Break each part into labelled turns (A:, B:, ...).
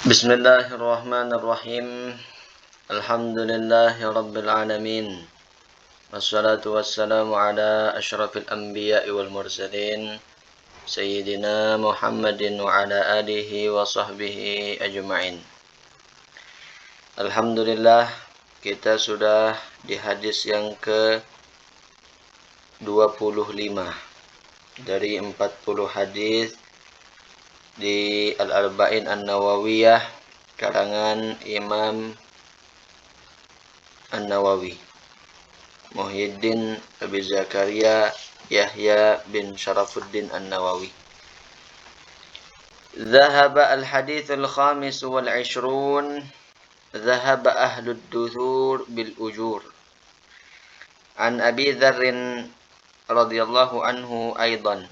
A: Bismillahirrahmanirrahim. Alhamdulillahi rabbil alamin. Wassalatu wassalamu ala asyrafil anbiya'i wal mursalin Sayyidina Muhammadin wa ala alihi wa sahbihi ajma'in. Alhamdulillah, kita sudah di hadis yang ke 25 dari 40 hadis di Al-Arba'in An-Nawawiyah karangan Imam An-Nawawi Muhyiddin Abi Zakaria Yahya bin Sharafuddin An-Nawawi. Dhahaba al-hadits al-khamis wal 'ishrun dhahaba ahlud duthur bil ujur. An Abi Dzarr radhiyallahu anhu aidan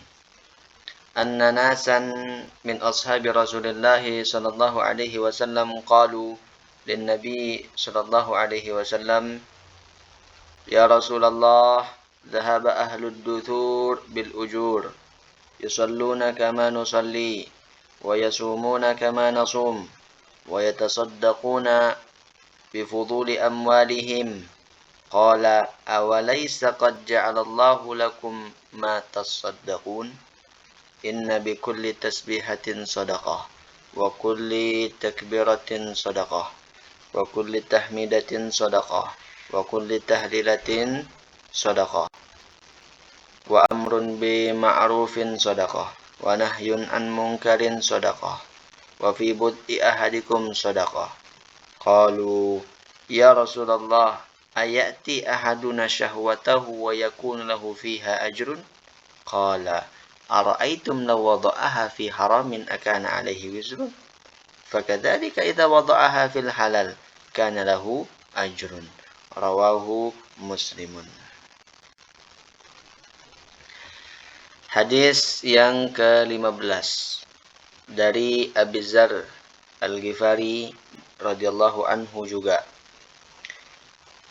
A: anna nasan min ashabi Rasulillah sallallahu alaihi wasallam qalu lin nabi sallallahu alaihi wasallam ya Rasulullah dhahaba ahlud duthur bil ujur yusalluna kama nusalli wa yasumuna kama nasum wa yatasaddaquna bi fuduli amwalihim qala awalaysa qad ja'alallahu lakum ma tasaddaqun inna bi kulli tasbihatin sadaqah wa kulli takbiratin sadaqah wa kulli tahmidatin sadaqah wa kulli tahlilatin sadaqah wa amrun bi ma'rufin sadaqah wa nahyun an munkarin sadaqah wa fi bud'i ahadikum sadaqah. Qalu ya Rasulullah ayati ahaduna syahwatahu wa yakunu lahu fiha ajrun? Qala ara'aytum law wada'aha fi haramin akana alaihi wizrun? Fakadzalika idza wada'aha fil halal kana lahu ajrun. Rawahu Muslimun. Hadis yang ke-15 dari Abi Dzar Al-Ghifari radhiyallahu anhu juga.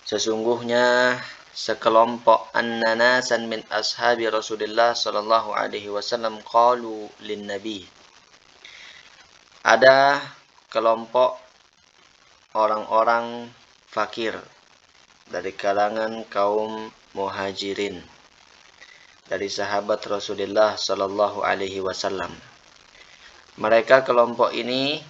A: Sesungguhnya sekelompok annanasan min ashabi Rasulullah sallallahu alaihi wasallam qalu lin nabi. Ada kelompok orang-orang fakir dari kalangan kaum muhajirin dari sahabat Rasulullah sallallahu alaihi wasallam. Mereka kelompok ini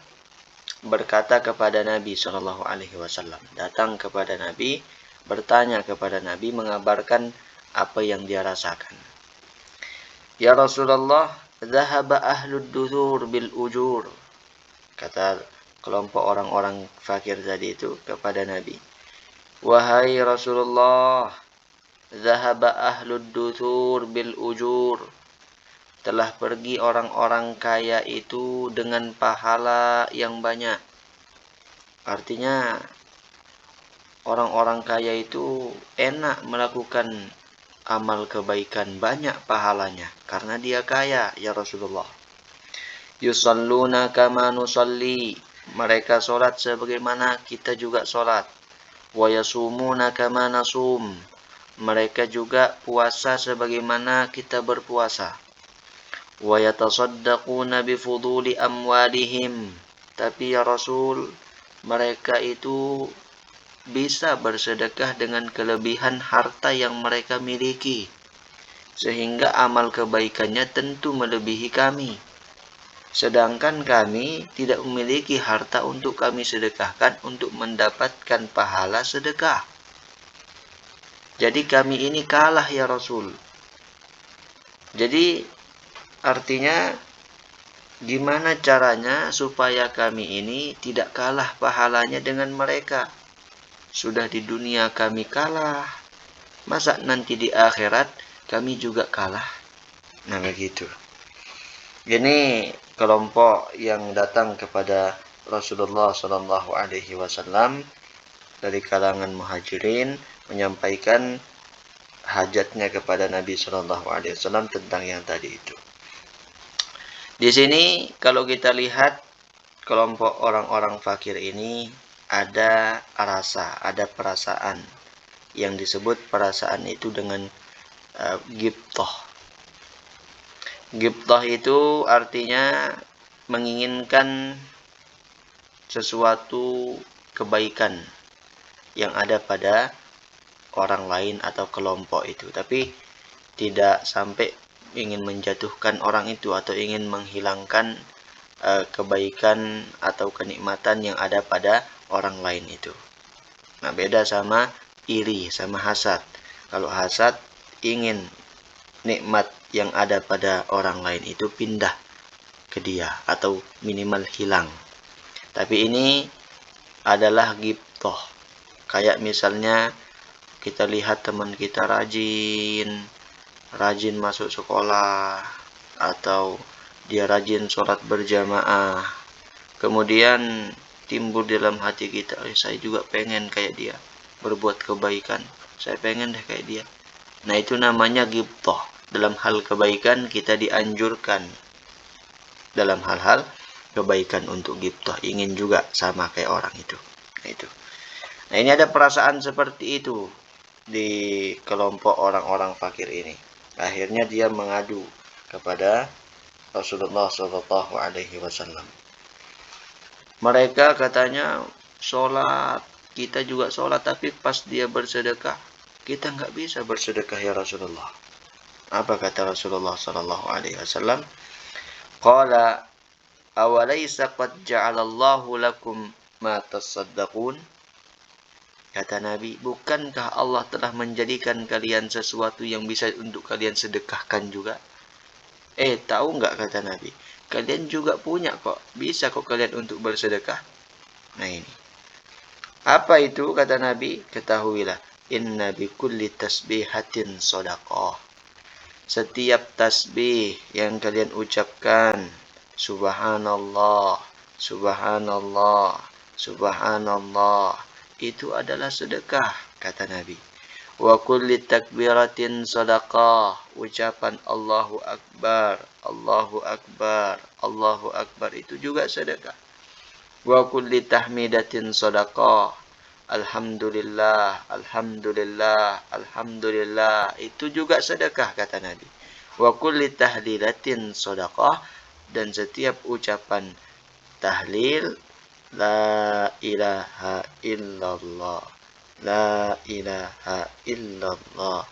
A: berkata kepada Nabi sallallahu alaihi wasallam, datang kepada Nabi, bertanya kepada Nabi, mengabarkan apa yang dia rasakan. Ya Rasulullah, dhahaba ahlud duthur bil ujur. Kata kelompok orang-orang fakir tadi itu kepada Nabi, wahai Rasulullah, dhahaba ahlud duthur bil ujur. Telah pergi orang-orang kaya itu dengan pahala yang banyak. Artinya orang-orang kaya itu enak melakukan amal kebaikan, banyak pahalanya karena dia kaya ya Rasulullah. Yusalluna kama nusalli, mereka salat sebagaimana kita juga salat. Wa yasumuna kama nasum, mereka juga puasa sebagaimana kita berpuasa. Wa yatasaddaquna bi fuduli amwalihim, tapi ya Rasul, mereka itu bisa bersedekah dengan kelebihan harta yang mereka miliki, sehingga amal kebaikannya tentu melebihi kami. Sedangkan kami tidak memiliki harta untuk kami sedekahkan untuk mendapatkan pahala sedekah. Jadi kami ini kalah ya Rasul. Jadi artinya gimana caranya supaya kami ini tidak kalah pahalanya dengan mereka? Sudah di dunia kami kalah, masa nanti di akhirat kami juga kalah? Nah begitu. Ini kelompok yang datang kepada Rasulullah sallallahu alaihi wasallam dari kalangan muhajirin menyampaikan hajatnya kepada Nabi sallallahu alaihi wasallam tentang yang tadi itu. Di sini kalau kita lihat kelompok orang-orang fakir ini ada rasa, ada perasaan yang disebut perasaan itu dengan ghibthah. Ghibthah itu artinya menginginkan sesuatu kebaikan yang ada pada orang lain atau kelompok itu, tapi tidak sampai ingin menjatuhkan orang itu atau ingin menghilangkan kebaikan atau kenikmatan yang ada pada orang lain itu. Nah, beda sama iri, sama hasad. Kalau hasad ingin nikmat yang ada pada orang lain itu pindah ke dia atau minimal hilang. Tapi ini adalah ghibthah. Kayak misalnya kita lihat teman kita rajin masuk sekolah, atau dia rajin sholat berjamaah, kemudian timbul dalam hati kita, saya juga pengen kayak dia, berbuat kebaikan, saya pengen deh kayak dia. Nah, itu namanya ghibthah. Dalam hal kebaikan kita dianjurkan dalam hal-hal kebaikan untuk ghibthah, ingin juga sama kayak orang itu. Nah, ini ada perasaan seperti itu di kelompok orang-orang fakir ini. Akhirnya dia mengadu kepada Rasulullah Shallallahu Alaihi Wasallam. Mereka katanya sholat, kita juga sholat, tapi pas dia bersedekah, kita nggak bisa bersedekah ya Rasulullah. Apa kata Rasulullah Shallallahu Alaihi Wasallam? Qala awalaysa qad ja'alallahu lakum ma tasaddaqun? Kata Nabi, bukankah Allah telah menjadikan kalian sesuatu yang bisa untuk kalian sedekahkan juga? Tahu nggak, kata Nabi, kalian juga punya kok, bisa kok kalian untuk bersedekah. Nah, ini apa itu, kata Nabi? Ketahuilah, inna bikulli tasbihatin shadaqah. Setiap tasbih yang kalian ucapkan, subhanallah, subhanallah, subhanallah, itu adalah sedekah, kata Nabi. Wa kulli takbiratin shadaqah. Ucapan Allahu Akbar, Allahu Akbar, Allahu Akbar itu juga sedekah. Wa kulli tahmidatin shadaqah. Alhamdulillah, Alhamdulillah, Alhamdulillah, itu juga sedekah, kata Nabi. Wa kulli tahlilatin shadaqah. Dan setiap ucapan tahlil, la ilaha illallah, la ilaha illallah,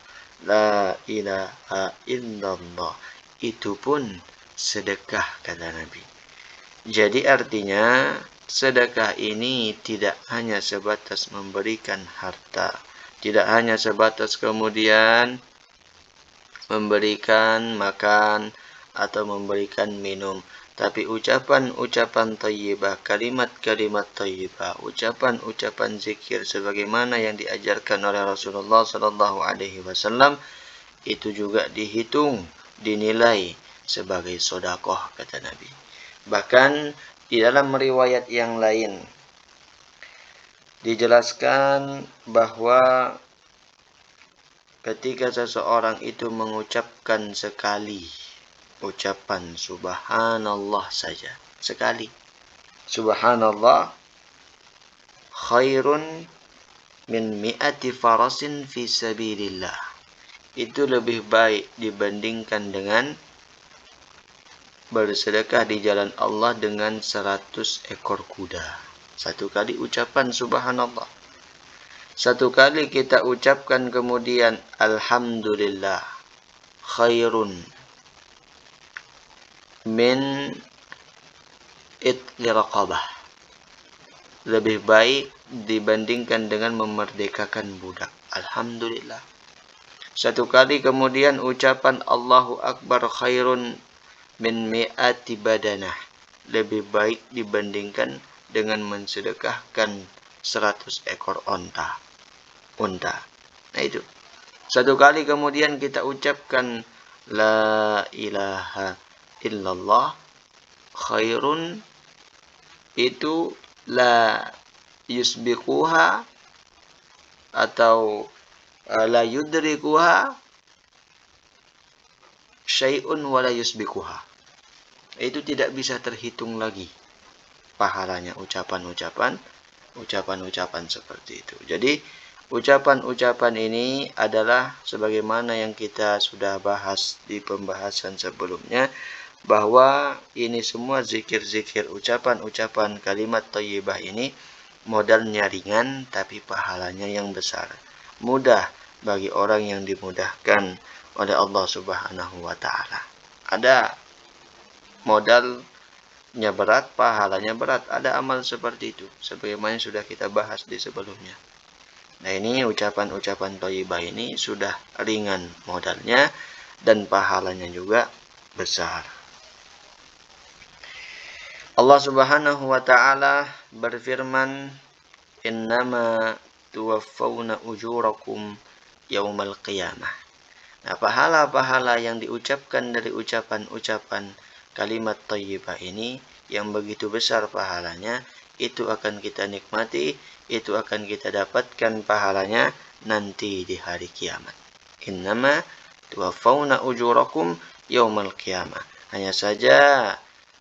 A: la ilaha illallah, itu pun sedekah, kata Nabi. Jadi artinya sedekah ini tidak hanya sebatas memberikan harta, tidak hanya sebatas kemudian memberikan makan atau memberikan minum, tapi ucapan-ucapan thayyibah, kalimat-kalimat thayyibah, ucapan-ucapan zikir sebagaimana yang diajarkan oleh Rasulullah Sallallahu Alaihi Wasallam, itu juga dihitung, dinilai sebagai sedekah, kata Nabi. Bahkan di dalam riwayat yang lain dijelaskan bahwa ketika seseorang itu mengucapkan sekali ucapan subhanallah saja, sekali subhanallah, khairun min mi'ati farasin fi sabilillah, itu lebih baik dibandingkan dengan bersedekah di jalan Allah dengan 100 ekor kuda. Satu kali ucapan subhanallah, satu kali kita ucapkan kemudian alhamdulillah, khairun min itqi raqabah, lebih baik dibandingkan dengan memerdekakan budak. Alhamdulillah. Satu kali kemudian ucapan Allahu Akbar, khairun min mi'ati badanah, lebih baik dibandingkan dengan mensedekahkan 100 ekor unta. Nah, itu. Satu kali kemudian kita ucapkan la ilaha illallah, khairun, itu la yusbiquha atau la yudrikuha syai'un wa la yusbiquha. Itu tidak bisa terhitung lagi pahalanya ucapan-ucapan seperti itu. Jadi ucapan-ucapan ini adalah sebagaimana yang kita sudah bahas di pembahasan sebelumnya, bahwa ini semua zikir-zikir, ucapan-ucapan kalimat thayyibah ini modalnya ringan tapi pahalanya yang besar. Mudah bagi orang yang dimudahkan oleh Allah Subhanahu wa taala. Ada modalnya berat, pahalanya berat. Ada amal seperti itu sebagaimana sudah kita bahas di sebelumnya. Nah, ini ucapan-ucapan thayyibah ini sudah ringan modalnya dan pahalanya juga besar. Allah Subhanahu wa taala berfirman, "Innama tuwaffawna ujurakum yaumal qiyamah." Nah, pahala-pahala yang diucapkan dari ucapan-ucapan kalimat thayyibah ini yang begitu besar pahalanya, itu akan kita nikmati, itu akan kita dapatkan pahalanya nanti di hari kiamat. Innama tuwaffawna ujurakum yaumal qiyamah. Hanya saja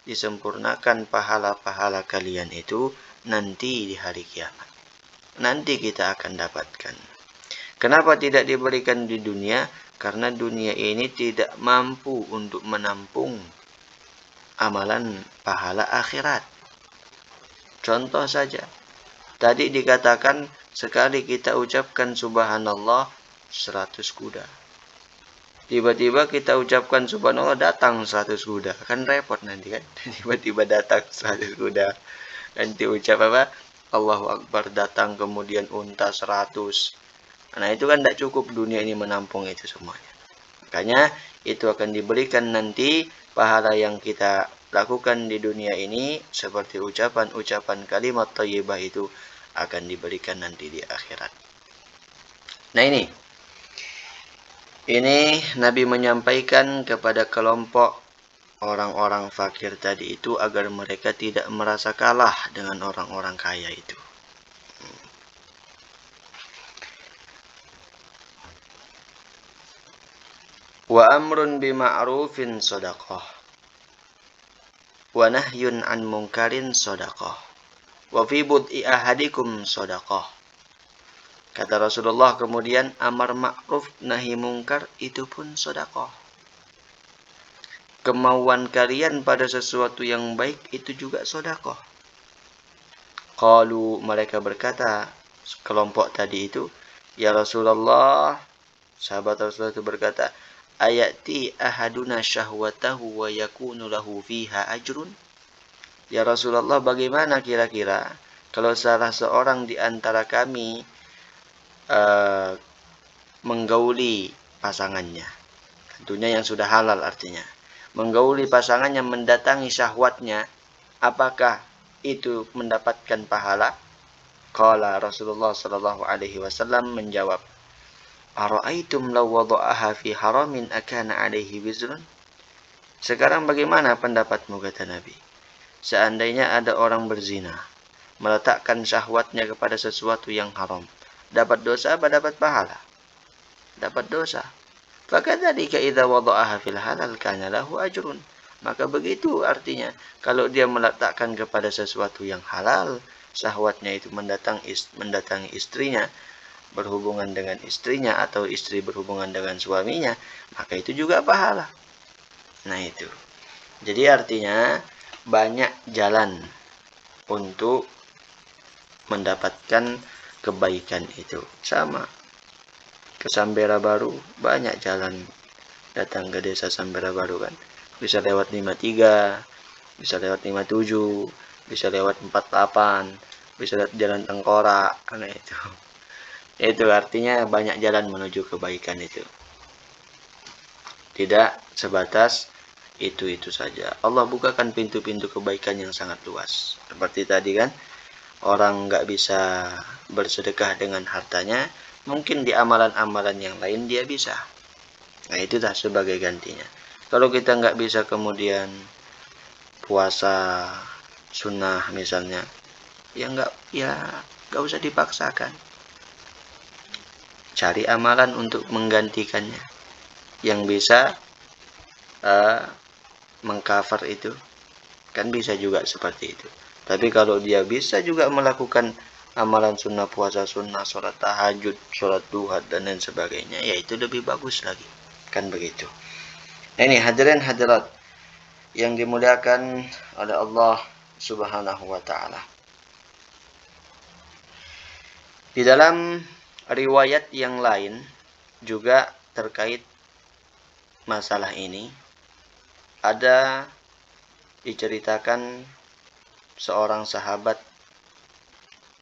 A: disempurnakan pahala-pahala kalian itu nanti di hari kiamat. Nanti kita akan dapatkan. Kenapa tidak diberikan di dunia? Karena dunia ini tidak mampu untuk menampung amalan pahala akhirat. Contoh saja, tadi dikatakan sekali kita ucapkan subhanallah 100 kuda. Tiba-tiba kita ucapkan subhanallah datang 100 kuda. Kan repot nanti kan. Tiba-tiba datang 100 kuda. Nanti ucap apa? Allahu Akbar datang kemudian unta 100. Nah itu kan tidak cukup dunia ini menampung itu semuanya. Makanya itu akan diberikan nanti pahala yang kita lakukan di dunia ini. Seperti ucapan-ucapan kalimat thayyibah itu akan diberikan nanti di akhirat. Nah ini Nabi menyampaikan kepada kelompok orang-orang fakir tadi itu agar mereka tidak merasa kalah dengan orang-orang kaya itu. Wa amrun bima'rufin shadaqah. Wa nahyun an munkarin shadaqah. Wa fi bud'i ahadikum shadaqah. Kata Rasulullah kemudian, amar ma'ruf nahi mungkar itu pun sedekah. Kemauan kalian pada sesuatu yang baik itu juga sedekah. Qalu, mereka berkata, kelompok tadi itu, ya Rasulullah, sahabat Rasulullah itu berkata, ayati ahaduna syahwatahu wa yakunu lahu fiha ajrun. Ya Rasulullah, bagaimana kira-kira kalau salah seorang di antara kami menggauli pasangannya, tentunya yang sudah halal artinya, menggauli pasangannya, mendatangi syahwatnya, apakah itu mendapatkan pahala? Qala Rasulullah sallallahu alaihi wasallam menjawab, ara'aitum law wada'aha fi haramin akana alaihi wizrun? Sekarang bagaimana pendapatmu, kata Nabi, seandainya ada orang berzina, meletakkan syahwatnya kepada sesuatu yang haram, dapat dosa apa dapat pahala? Dapat dosa. Fakadzalika idza wada'aha fil halal kana lahu ajrun. Maka begitu artinya kalau dia meletakkan kepada sesuatu yang halal, syahwatnya itu mendatangi istrinya, berhubungan dengan istrinya atau istri berhubungan dengan suaminya, maka itu juga pahala. Nah itu. Jadi artinya banyak jalan untuk mendapatkan kebaikan itu. Sama ke Sambera Baru, banyak jalan datang ke desa Sambera Baru kan. Bisa lewat 53, bisa lewat 57, bisa lewat 48, bisa lewat jalan Tengkorak, nah itu. Itu artinya banyak jalan menuju kebaikan itu. Tidak sebatas itu saja. Allah bukakan pintu-pintu kebaikan yang sangat luas. Seperti tadi kan, orang nggak bisa bersedekah dengan hartanya, mungkin di amalan-amalan yang lain dia bisa. Nah itu dah sebagai gantinya. Kalau kita nggak bisa kemudian puasa sunnah misalnya, ya nggak usah dipaksakan. Cari amalan untuk menggantikannya yang bisa mengcover itu, kan bisa juga seperti itu. Tapi kalau dia bisa juga melakukan amalan sunnah, puasa sunnah, sholat tahajud, sholat duha, dan lain sebagainya, ya itu lebih bagus lagi. Kan begitu. Nah ini hadirin hadirat yang dimuliakan oleh Allah Subhanahu wa taala. Di dalam riwayat yang lain juga terkait masalah ini ada diceritakan seorang sahabat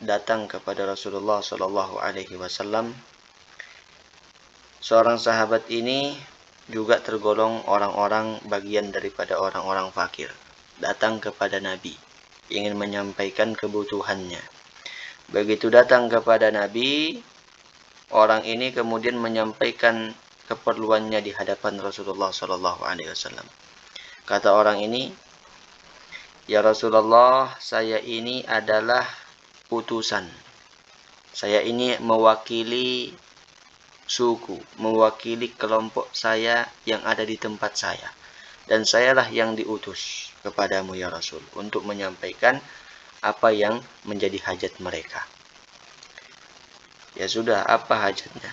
A: datang kepada Rasulullah Shallallahu Alaihi Wasallam. Seorang sahabat ini juga tergolong orang-orang bagian daripada orang-orang fakir. Datang kepada Nabi, ingin menyampaikan kebutuhannya. Begitu datang kepada Nabi, orang ini kemudian menyampaikan keperluannya di hadapan Rasulullah Shallallahu Alaihi Wasallam. Kata orang ini, ya Rasulullah, saya ini adalah utusan. Saya ini mewakili suku, mewakili kelompok saya yang ada di tempat saya. Dan sayalah yang diutus kepadamu ya Rasul untuk menyampaikan apa yang menjadi hajat mereka. Ya sudah, apa hajatnya?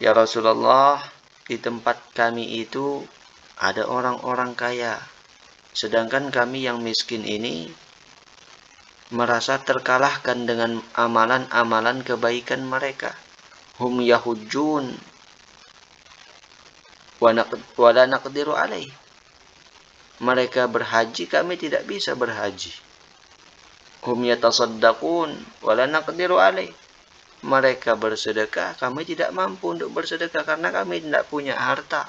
A: Ya Rasulullah, di tempat kami itu ada orang-orang kaya. Sedangkan kami yang miskin ini merasa terkalahkan dengan amalan-amalan kebaikan mereka. Hum yahujjun wa la naqdiru alaih. Mereka berhaji, kami tidak bisa berhaji. Hum yatasaddaqun wa la naqdiru alaih. Mereka bersedekah, kami tidak mampu untuk bersedekah karena kami tidak punya harta.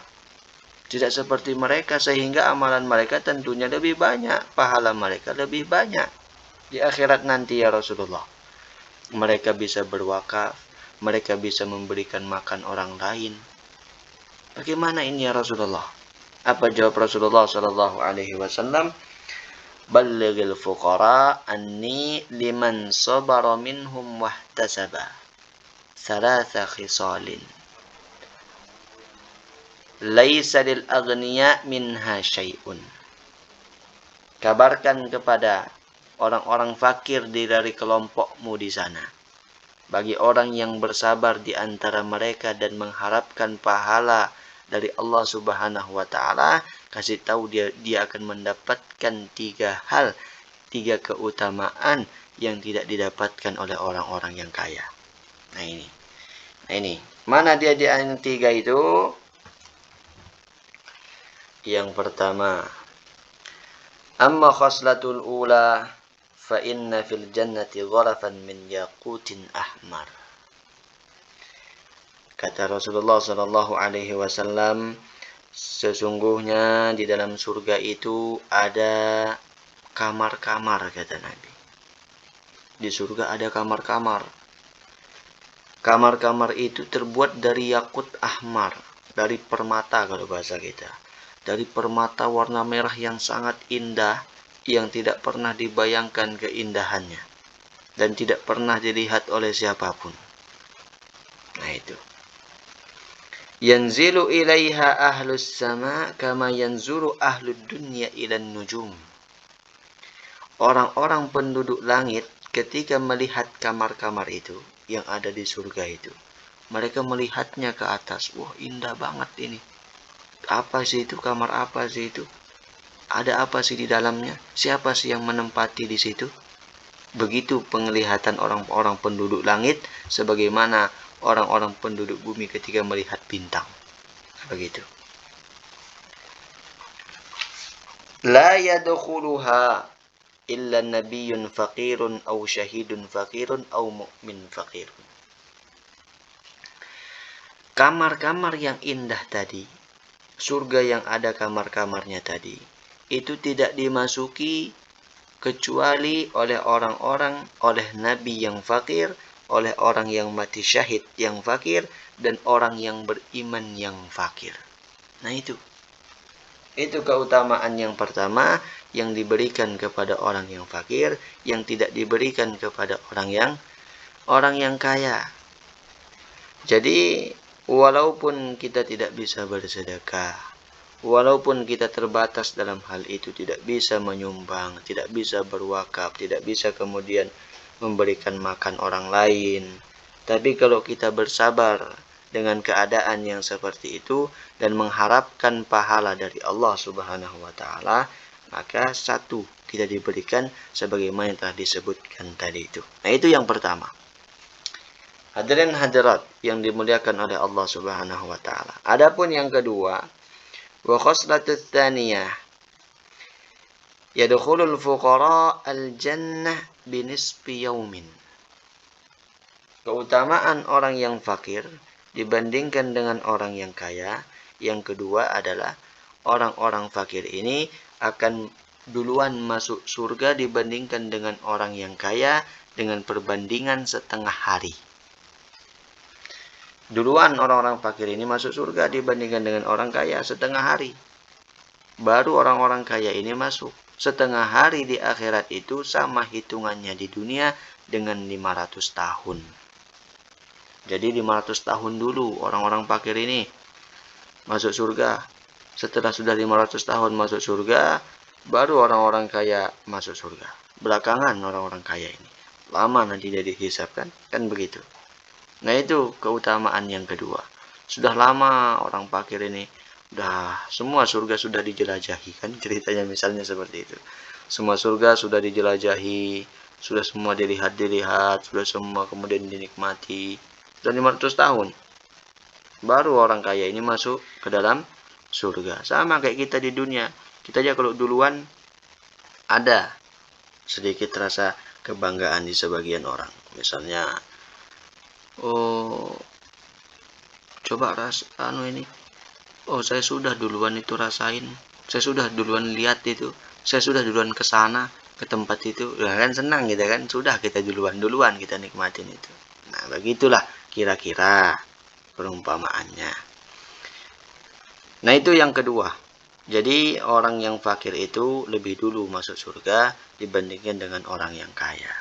A: Tidak seperti mereka, sehingga amalan mereka tentunya lebih banyak, pahala mereka lebih banyak di akhirat nanti ya Rasulullah. Mereka bisa berwakaf, mereka bisa memberikan makan orang lain. Bagaimana ini ya Rasulullah? Apa jawab Rasulullah Shallallahu Alaihi Wasallam? Ballighil fuqara anni liman sabara minhum wahtasaba thalatha khisalin laisa lil aghniya minha syai'un. Kabarkan kepada orang-orang fakir dari kelompokmu di sana, bagi orang yang bersabar di antara mereka dan mengharapkan pahala dari Allah Subhanahu wa taala, kasih tahu dia akan mendapatkan 3 hal, 3 keutamaan yang tidak didapatkan oleh orang-orang yang kaya. Nah ini. Mana dia di yang 3 itu? Yang pertama, amma khaslatul ula fa inna fil jannati ghurafan min yaqutin ahmar. Kata Rasulullah Shallallahu Alaihi Wasallam, sesungguhnya di dalam surga itu ada kamar-kamar, kata Nabi. Di surga ada kamar-kamar. Kamar-kamar itu terbuat dari yakut ahmar, dari permata kalau bahasa kita. Dari permata warna merah yang sangat indah, yang tidak pernah dibayangkan keindahannya. Dan tidak pernah dilihat oleh siapapun. Nah itu. Yanzilu ilaiha ahlus sama kama yanzuru ahlud dunya ilan nujum. Orang-orang penduduk langit ketika melihat kamar-kamar itu yang ada di surga itu, mereka melihatnya ke atas. Wah, indah banget ini. Apa sih itu? Kamar apa sih itu? Ada apa sih di dalamnya? Siapa sih yang menempati di situ? Begitu penglihatan orang-orang penduduk langit sebagaimana orang-orang penduduk bumi ketika melihat bintang. Begitu. La yadkhuluha illa nabiyyun faqirun aw syahidun faqirun aw mu'min faqirun. Kamar-kamar yang indah tadi, surga yang ada kamar-kamarnya tadi, itu tidak dimasuki kecuali oleh orang-orang, oleh nabi yang fakir, oleh orang yang mati syahid yang fakir, dan orang yang beriman yang fakir. Nah itu keutamaan yang pertama yang diberikan kepada orang yang fakir, yang tidak diberikan kepada orang yang kaya. Jadi walaupun kita tidak bisa bersedekah, walaupun kita terbatas dalam hal itu, tidak bisa menyumbang, tidak bisa berwakaf, tidak bisa kemudian memberikan makan orang lain. Tapi kalau kita bersabar dengan keadaan yang seperti itu dan mengharapkan pahala dari Allah Subhanahu wa taala, maka satu kita diberikan sebagaimana yang telah disebutkan tadi itu. Nah, itu yang pertama. Hadirin hadirat yang dimuliakan oleh Allah Subhanahu wa taala. Adapun yang kedua, wa khoslatut tsaniyah yadkhulul fuqara al-jannah binisfi yaumin. Keutamaan orang yang fakir dibandingkan dengan orang yang kaya, yang kedua adalah orang-orang fakir ini akan duluan masuk surga dibandingkan dengan orang yang kaya dengan perbandingan setengah hari. Duluan orang-orang fakir ini masuk surga dibandingkan dengan orang kaya setengah hari. Baru orang-orang kaya ini masuk. Setengah hari di akhirat itu sama hitungannya di dunia dengan 500 tahun. Jadi 500 tahun dulu orang-orang fakir ini masuk surga. Setelah sudah 500 tahun masuk surga, baru orang-orang kaya masuk surga. Belakangan orang-orang kaya ini. Lama nanti jadi hisab kan begitu. Nah, itu keutamaan yang kedua. Sudah lama orang fakir ini, semua surga sudah dijelajahi kan ceritanya misalnya seperti itu. Semua surga sudah dijelajahi, sudah semua dilihat, sudah semua kemudian dinikmati. Sudah 500 tahun. Baru orang kaya ini masuk ke dalam surga. Sama kayak kita di dunia. Kita aja kalau duluan ada sedikit rasa kebanggaan di sebagian orang. Misalnya, oh, coba saya sudah duluan itu rasain, saya sudah duluan lihat itu, saya sudah duluan ke sana, ke tempat itu. Ya kan senang gitu kan, sudah kita duluan kita nikmatin itu. Nah, begitulah kira-kira perumpamaannya. Nah, itu yang kedua. Jadi orang yang fakir itu lebih dulu masuk surga dibandingkan dengan orang yang kaya.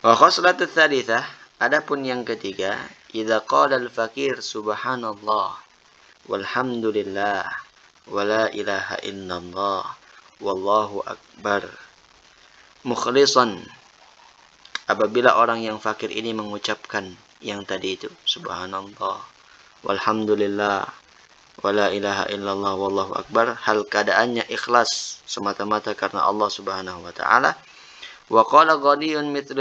A: Wa khoslatut tsalitsah, adapun yang ketiga, idza qala al-fakir subhanallah walhamdulillah wala ilaha illallah wallahu akbar mukhlishan. Apabila orang yang fakir ini mengucapkan yang tadi itu, subhanallah walhamdulillah wala ilaha illallah wallahu akbar, hal keadaannya ikhlas semata-mata karena Allah Subhanahu wa taala. وقال غني مثل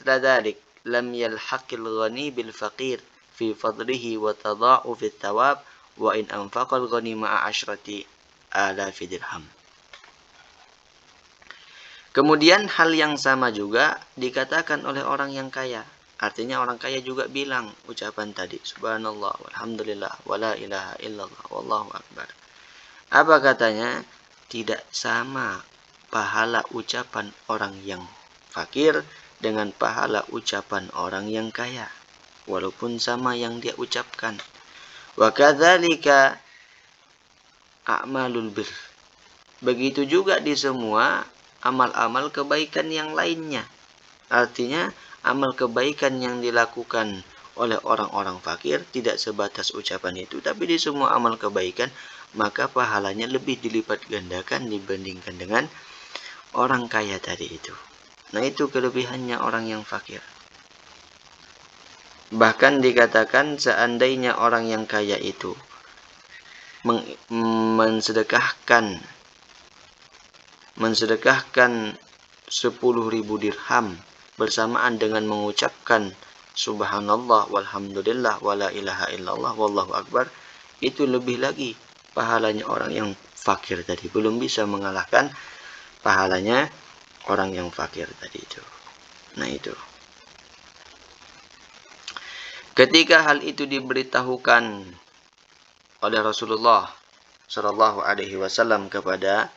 A: ذلك لم يلحق الغني بالفقير في فضله وتضاعف الثواب وإن أنفق الغني مع 10,000 dirham. Kemudian hal yang sama juga dikatakan oleh orang yang kaya. Artinya orang kaya juga bilang ucapan tadi, subhanallah walhamdulillah wala ilaha illallah wallahu akbar. Apa katanya? Tidak sama pahala ucapan orang yang fakir dengan pahala ucapan orang yang kaya, walaupun sama yang dia ucapkan. Wa kadzalika a'malul bir. Begitu juga di semua amal-amal kebaikan yang lainnya. Artinya amal kebaikan yang dilakukan oleh orang-orang fakir tidak sebatas ucapan itu, tapi di semua amal kebaikan maka pahalanya lebih dilipat gandakan dibandingkan dengan orang kaya tadi itu. Nah, itu kelebihannya orang yang fakir. Bahkan dikatakan seandainya orang yang kaya itu mensedekahkan 10.000 dirham bersamaan dengan mengucapkan subhanallah walhamdulillah wala ilaha illallah wallahu akbar, itu lebih lagi pahalanya orang yang fakir tadi. Belum bisa mengalahkan pahalanya orang yang fakir tadi itu. Nah, itu. Ketika hal itu diberitahukan oleh Rasulullah Shallallahu Alaihi Wasallam kepada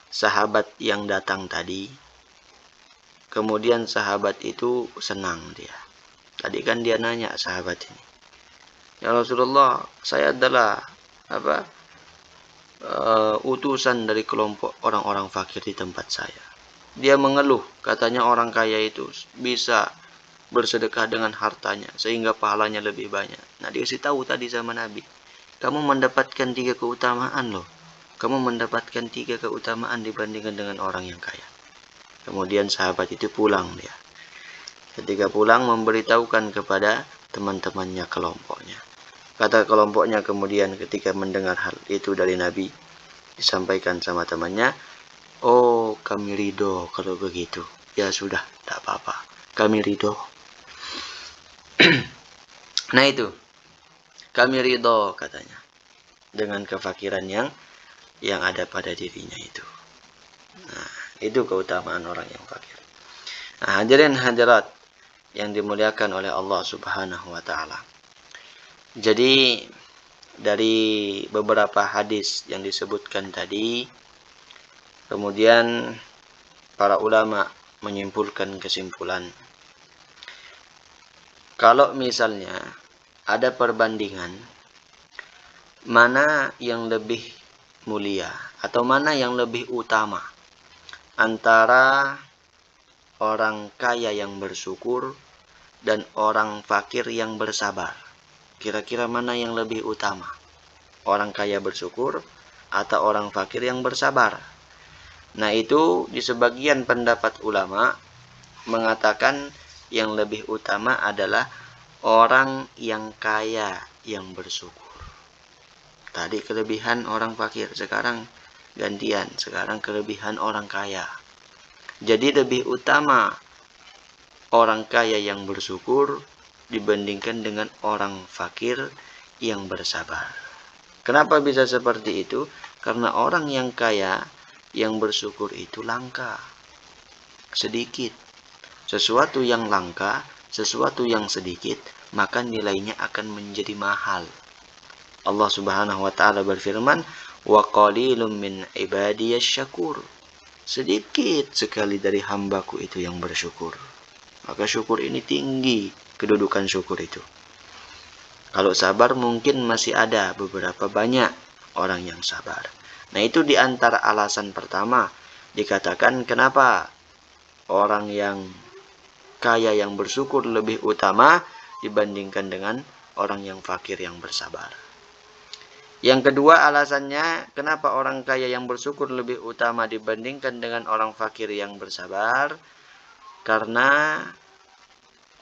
A: sahabat yang datang tadi, kemudian sahabat itu senang dia. Tadi kan dia nanya sahabat ini, ya Rasulullah, saya adalah utusan dari kelompok orang-orang fakir di tempat saya. Dia mengeluh, katanya orang kaya itu bisa bersedekah dengan hartanya sehingga pahalanya lebih banyak. Nah, dikasih tahu tadi sama Nabi, kamu mendapatkan 3 keutamaan loh. Kamu mendapatkan 3 keutamaan dibandingkan dengan orang yang kaya. Kemudian sahabat itu pulang dia. Ketika pulang memberitahukan kepada teman-temannya kelompoknya. Kata kelompoknya kemudian ketika mendengar hal itu dari Nabi, disampaikan sama temannya, oh kami ridho kalau begitu. Ya sudah, tak apa-apa. Kami ridho. Nah itu, kami ridho katanya. Dengan kefakiran yang ada pada dirinya itu. Nah, itu keutamaan orang yang fakir. Nah, hadirin hadirat yang dimuliakan oleh Allah Subhanahu wa taala. Jadi dari beberapa hadis yang disebutkan tadi, kemudian para ulama menyimpulkan kesimpulan, kalau misalnya ada perbandingan mana yang lebih mulia atau mana yang lebih utama antara orang kaya yang bersyukur dan orang fakir yang bersabar. Kira-kira mana yang lebih utama? Orang kaya bersyukur atau orang fakir yang bersabar? Nah, itu di sebagian pendapat ulama mengatakan yang lebih utama adalah orang yang kaya yang bersyukur. Tadi kelebihan orang fakir, sekarang gantian, sekarang kelebihan orang kaya. Jadi lebih utama orang kaya yang bersyukur dibandingkan dengan orang fakir yang bersabar. Kenapa bisa seperti itu? Karena orang yang kaya yang bersyukur itu langka, sedikit. Sesuatu yang langka, sesuatu yang sedikit, maka nilainya akan menjadi mahal. Allah Subhanahu wa taala berfirman, "Wa qalilum min ibadiyasy syakur." Sedikit sekali dari hambaku itu yang bersyukur. Maka syukur ini tinggi, kedudukan syukur itu. Kalau sabar mungkin masih ada beberapa banyak orang yang sabar. Nah, itu di antara alasan pertama dikatakan kenapa orang yang kaya yang bersyukur lebih utama dibandingkan dengan orang yang fakir yang bersabar. Yang kedua alasannya kenapa orang kaya yang bersyukur lebih utama dibandingkan dengan orang fakir yang bersabar, karena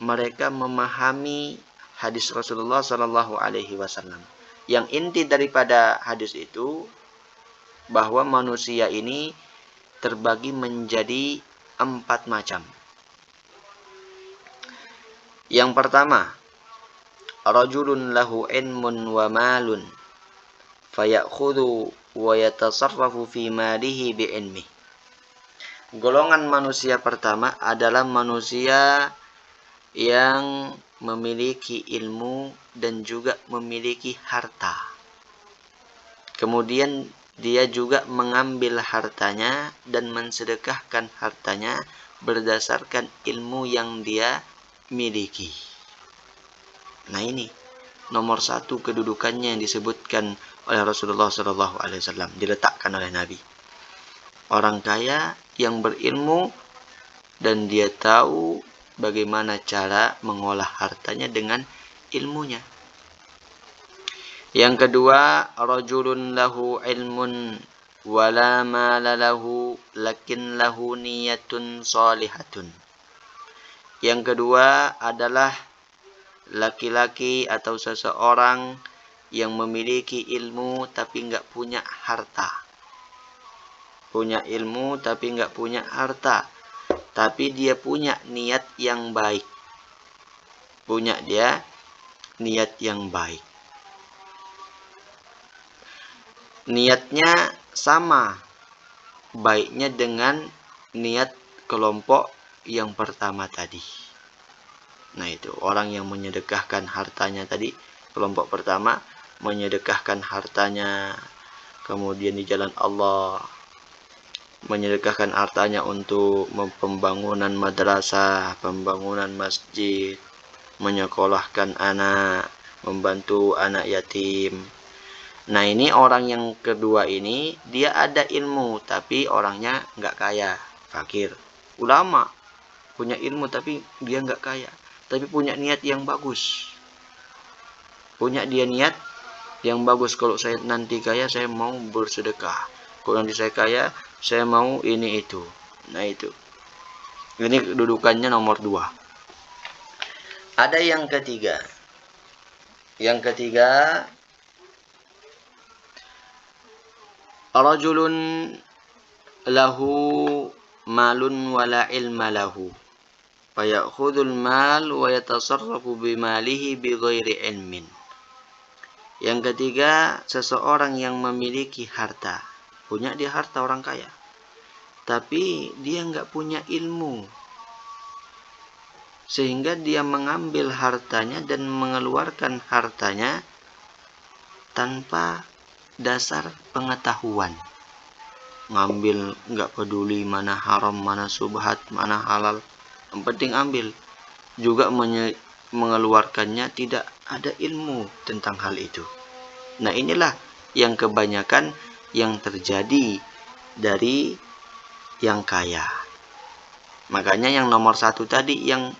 A: mereka memahami hadis Rasulullah Shallallahu Alaihi Wasallam. Yang inti daripada hadis itu bahwa manusia ini terbagi menjadi 4 macam. Yang pertama, rajulun lahu ilmun wa malun fayakhudhu wa yatasarrafu fi malihi bi ilmi. Golongan manusia pertama adalah manusia yang memiliki ilmu dan juga memiliki harta. Kemudian dia juga mengambil hartanya dan mensedekahkan hartanya berdasarkan ilmu yang dia miliki. Nah, ini nomor 1 kedudukannya yang disebutkan oleh Rasulullah SAW, diletakkan oleh Nabi. Orang kaya yang berilmu dan dia tahu bagaimana cara mengolah hartanya dengan ilmunya. Yang kedua, rajulun lahu ilmun wala mala lahu lakin lahu niyatun shalihatun. Yang kedua adalah laki-laki atau seseorang yang memiliki ilmu tapi enggak punya harta. Punya ilmu tapi enggak punya harta. Tapi dia punya niat yang baik. Punya dia niat yang baik. Niatnya sama baiknya dengan niat kelompok yang pertama tadi. Nah, itu orang yang menyedekahkan hartanya tadi, kelompok pertama menyedekahkan hartanya kemudian di jalan Allah, menyedekahkan hartanya untuk pembangunan madrasah, pembangunan masjid, menyekolahkan anak, membantu anak yatim. Nah, ini orang yang kedua ini, dia ada ilmu tapi orangnya nggak kaya, fakir. Ulama, punya ilmu tapi dia nggak kaya, tapi punya niat yang bagus. Punya dia niat yang bagus, kalau saya nanti kaya saya mau bersedekah. Kalau nanti saya kaya saya mau ini itu. Nah, itu. Ini kedudukannya nomor 2. Ada yang ketiga. Yang ketiga, rajulun lahu malun wala ilma lahu fayakhudul mal wa yatasarrafu bimalihi bighairi ilmin. Yang ketiga, seseorang yang memiliki harta. Punya dia harta, orang kaya. Tapi dia nggak punya ilmu. Sehingga dia mengambil hartanya dan mengeluarkan hartanya tanpa dasar pengetahuan. Ngambil nggak peduli mana haram, mana subhat, mana halal. Yang penting ambil. Juga mengeluarkannya tidak ada ilmu tentang hal itu. Nah, inilah yang kebanyakan yang terjadi dari yang kaya. Makanya yang nomor 1 tadi yang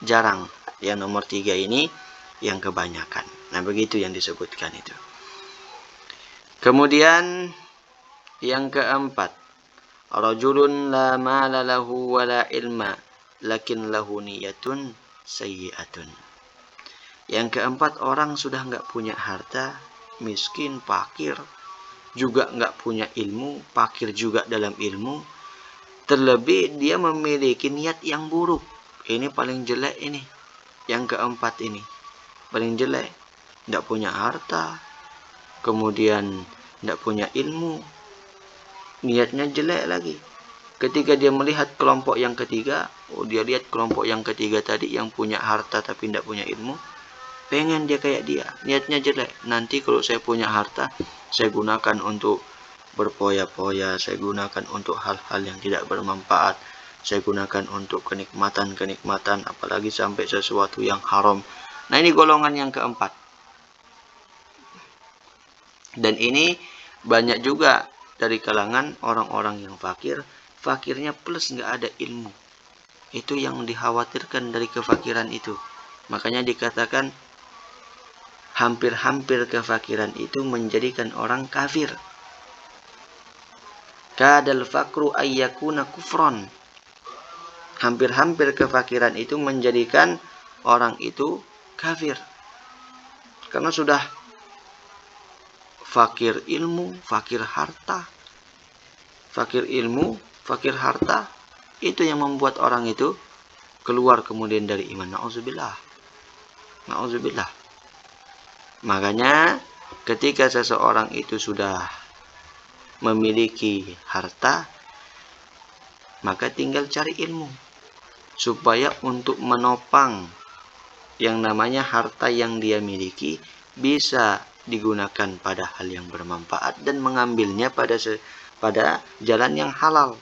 A: jarang. Yang nomor 3 ini yang kebanyakan. Nah, begitu yang disebutkan itu. Kemudian yang keempat, rajulun la mala lahu wala ilma lakin lahu niyatun sayyi'atun. Yang keempat, orang sudah nggak punya harta, miskin, fakir, juga nggak punya ilmu, fakir juga dalam ilmu, terlebih dia memiliki niat yang buruk. Ini paling jelek ini, yang keempat ini paling jelek. Nggak punya harta, kemudian nggak punya ilmu, niatnya jelek lagi. Ketika dia melihat kelompok yang ketiga, dia lihat kelompok yang ketiga tadi yang punya harta tapi nggak punya ilmu, pengen dia kayak dia, niatnya jelek. Nanti kalau saya punya harta, saya gunakan untuk berpoya-poya, saya gunakan untuk hal-hal yang tidak bermanfaat, saya gunakan untuk kenikmatan-kenikmatan, apalagi sampai sesuatu yang haram. Nah, ini golongan yang keempat. Dan ini banyak juga dari kalangan orang-orang yang fakir, fakirnya plus nggak ada ilmu. Itu yang dikhawatirkan dari kefakiran itu. Makanya dikatakan hampir-hampir kefakiran itu menjadikan orang kafir. Kadal fakru ayyakuna kufron. Hampir-hampir kefakiran itu menjadikan orang itu kafir. Karena sudah fakir ilmu, fakir harta. Fakir ilmu, fakir harta, itu yang membuat orang itu keluar kemudian dari iman. Na'udzubillah. Na'udzubillah. Makanya ketika seseorang itu sudah memiliki harta, maka tinggal cari ilmu supaya untuk menopang yang namanya harta yang dia miliki bisa digunakan pada hal yang bermanfaat dan mengambilnya pada jalan yang halal.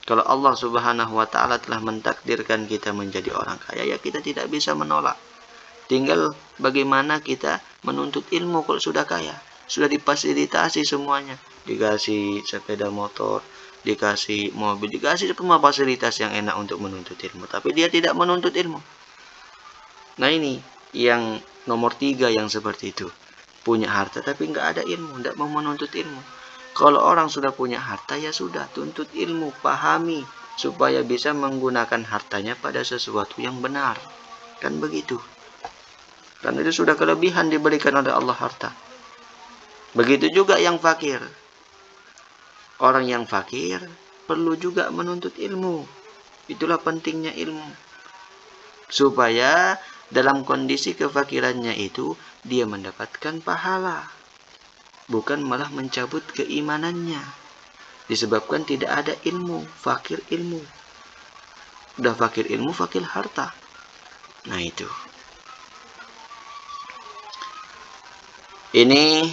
A: Kalau Allah Subhanahu wa taala telah mentakdirkan kita menjadi orang kaya, ya kita tidak bisa menolak. Tinggal bagaimana kita menuntut ilmu kalau sudah kaya. Sudah difasilitasi semuanya. Dikasih sepeda motor, dikasih mobil, dikasih semua fasilitas yang enak untuk menuntut ilmu. Tapi dia tidak menuntut ilmu. Nah, ini yang nomor 3 yang seperti itu. Punya harta tapi nggak ada ilmu, nggak mau menuntut ilmu. Kalau orang sudah punya harta, ya sudah, tuntut ilmu, pahami, supaya bisa menggunakan hartanya pada sesuatu yang benar. Kan begitu. Karena itu sudah kelebihan diberikan oleh Allah harta. Begitu juga yang fakir. Orang yang fakir perlu juga menuntut ilmu. Itulah pentingnya ilmu. Supaya dalam kondisi kefakirannya itu, dia mendapatkan pahala. Bukan malah mencabut keimanannya. Disebabkan tidak ada ilmu, fakir ilmu. Udah fakir ilmu, fakir harta. Nah, itu. Ini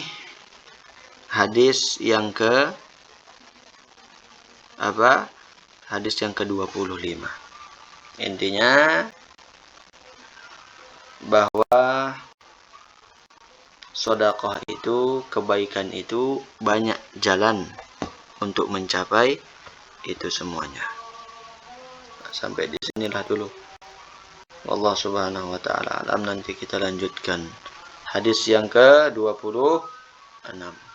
A: hadis yang Hadis yang ke-25. Intinya bahwa sedekah itu, kebaikan itu banyak jalan untuk mencapai itu semuanya. Sampai di sinilah dulu. Wallahu subhanahu wa ta'ala alam. Nanti kita lanjutkan hadis yang ke-26.